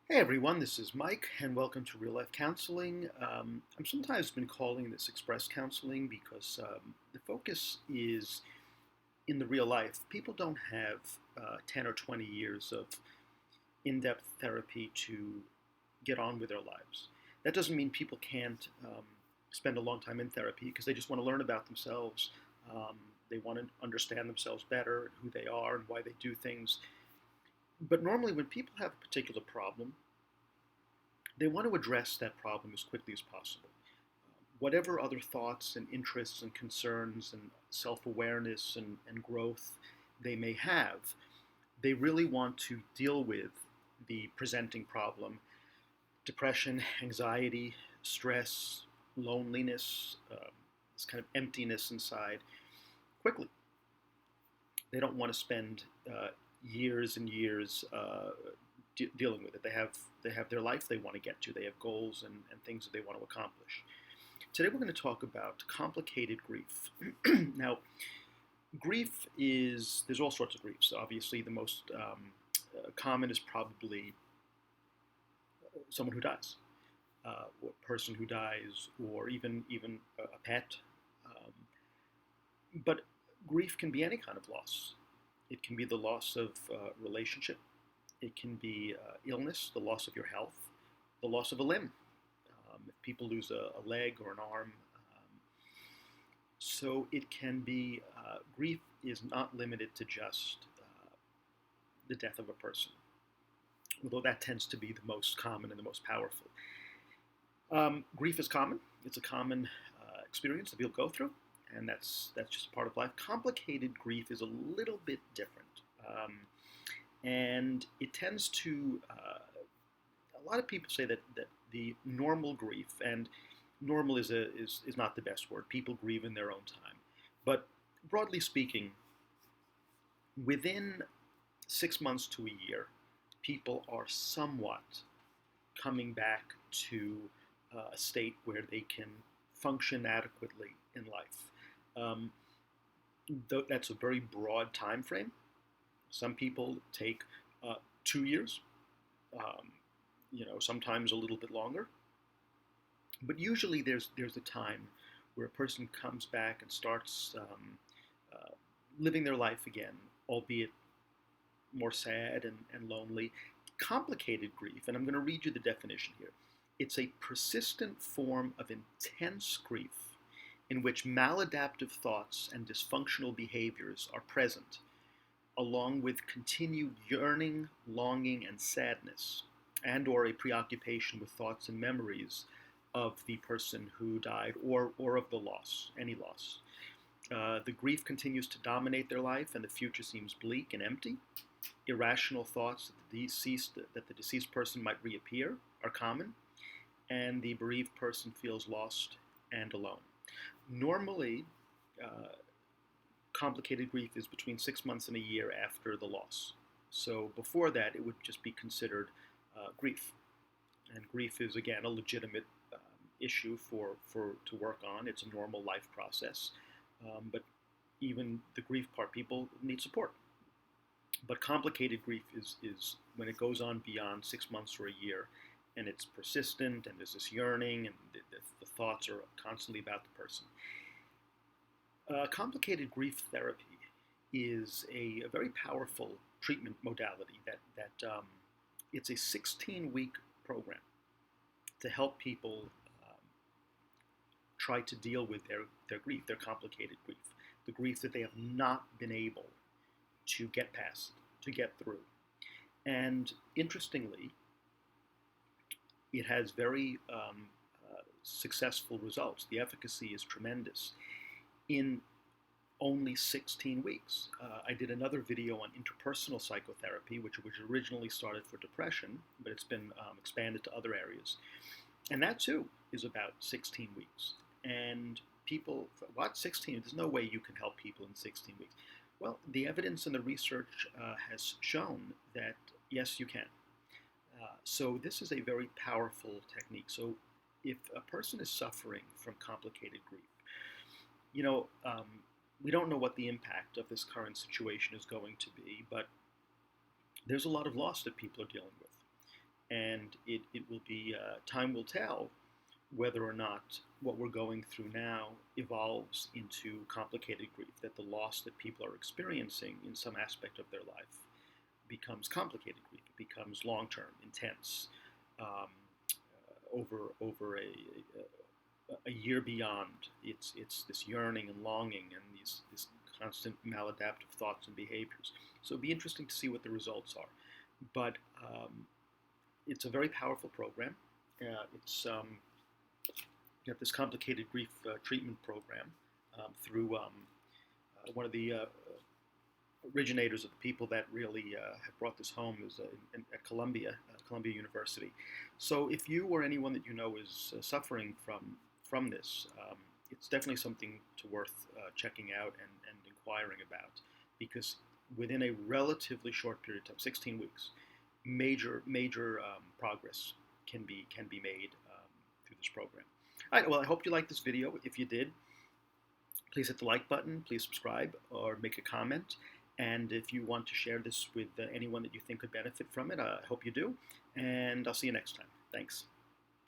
Hey everyone, this is Mike, and welcome to Real Life Counseling. I've sometimes been calling this express counseling because the focus is in the real life. People don't have 10 or 20 years of in depth therapy to get on with their lives. That doesn't mean people can't spend a long time in therapy because they just want to learn about themselves. Um, they want to understand themselves better, who they are, and why they do things. But normally, when people have a particular problem, they want to address that problem as quickly as possible. Whatever other thoughts and interests and concerns and self awareness and growth they may have, they really want to deal with the presenting problem: depression, anxiety, stress, loneliness, this kind of emptiness inside quickly. They don't want to spend years and years dealing with it. They have their life they want to get to. They have goals and things that they want to accomplish. Today we're going to talk about complicated grief. Now, grief is there's all sorts of griefs. Obviously, the most common is probably someone who dies, a person who dies, or even a pet. Um, but grief can be any kind of loss. It can be the loss of relationship. It can be illness, the loss of your health, the loss of a limb. If people lose a leg or an arm, so it can be grief is not limited to just the death of a person, although that tends to be the most common and the most powerful. Grief is common. It's a common experience that people go through, and that's just a part of life. Complicated grief is a little bit different. And it tends to a lot of people say that the normal grief, and normal is not the best word. People grieve in their own time, but broadly speaking, within 6 months to a year, people are somewhat coming back to a state where they can function adequately in life. Um, that's a very broad time frame. Some people take 2 years, um, sometimes a little bit longer. But usually there's a time where a person comes back and starts uh, living their life again, albeit more sad and lonely. Complicated grief, and I'm going to read you the definition here. It's a persistent form of intense grief in which maladaptive thoughts and dysfunctional behaviors are present, along with continued yearning, longing, and sadness, and or a preoccupation with thoughts and memories of the person who died or of the loss, any loss. The grief continues to dominate their life, and the future seems bleak and empty. Irrational thoughts that the deceased person might reappear are common, and the bereaved person feels lost and alone. Normally, uh, complicated grief is between 6 months and a year after the loss. So before that, it would just be considered grief. And grief is, again, a legitimate issue to work on. It's a normal life process. But even the grief part, people need support. But complicated grief is when it goes on beyond 6 months or a year, and it's persistent, and there's this yearning, and the thoughts are constantly about the person. Complicated grief therapy is a very powerful treatment modality that it's a 16-week program to help people try to deal with their grief, their complicated grief, the grief that they have not been able to get past, to get through. And interestingly, it has very successful results. The efficacy is tremendous in only 16 weeks. I did another video on interpersonal psychotherapy, which originally started for depression, but it's been expanded to other areas. And that too is about 16 weeks. And people, what, 16? There's no way you can help people in 16 weeks. Well, the evidence and the research has shown that yes, you can. So this is a very powerful technique. So if a person is suffering from complicated grief, you know, um, we don't know what the impact of this current situation is going to be, but there's a lot of loss that people are dealing with. and it will be time will tell whether or not what we're going through now evolves into complicated grief, that the loss that people are experiencing in some aspect of their life becomes complicated grief, it becomes long-term, intense, um, over a year beyond. It's this yearning and longing and this constant maladaptive thoughts and behaviors. So it'd be interesting to see what the results are. But it's a very powerful program. It's you have this complicated grief treatment program through one of the originators of the people that really have brought this home is at Columbia University. So if you or anyone that you know is suffering from this, it's definitely something to worth checking out and inquiring about, because within a relatively short period of time, 16 weeks, major progress can be made through this program. All right, well, I hope you liked this video. If you did, please hit the like button, please subscribe, or make a comment. And if you want to share this with anyone that you think could benefit from it, I hope you do. And I'll see you next time. Thanks.